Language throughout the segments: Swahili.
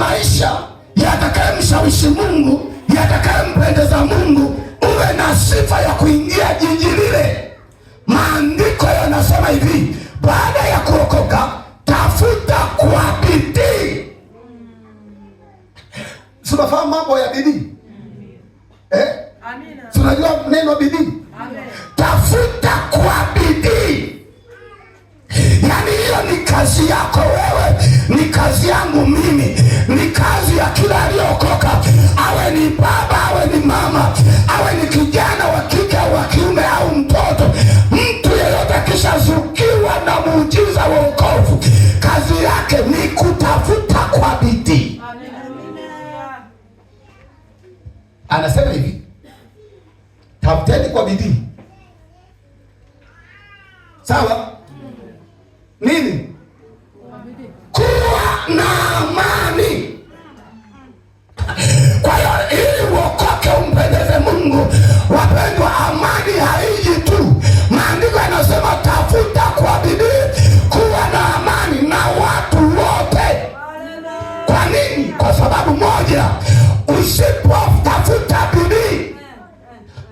maisha yatakayemshawishi Mungu, yatakayempendeza Mungu, uwe na sifa ya kuingia jiji lile. Maandiko yanasema hivi, baada ya kuokoka tafuta kwa bidii. Tunafahamu mambo ya bidii? Amina. Tunajua neno bidii? Amen. Tafuta kwa bidii. Yaani hiyo ni kazi yako wewe, ni kazi yangu mimi, ni kazi ya kila aliyeokoka, awe ni baba, awe ni mama, awe ni kijana wa kike au wa kiume au mtoto. Mtu yeyote akishazukiwa na muujiza wa wokovu, kazi yake ni kutafuta kwa bidii. Anasema hivi, tafuteni kwa bidii. Sawa? Nini? Kuwa na amani. Kwa hiyo ili uokoke umpendeze Mungu, wapendwa, amani haiji tu. Maandiko yanasema tafuta kwa bidii kuwa na amani na watu wote. Kwa nini? Kwa sababu moja, usipotafuta bidii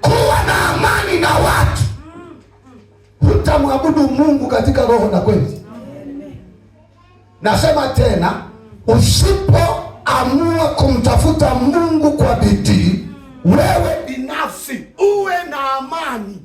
kuwa na amani na watu, hutamwabudu Mungu katika roho na kweli. Nasema tena, usipoamua kumtafuta Mungu kwa bidii, wewe binafsi uwe na amani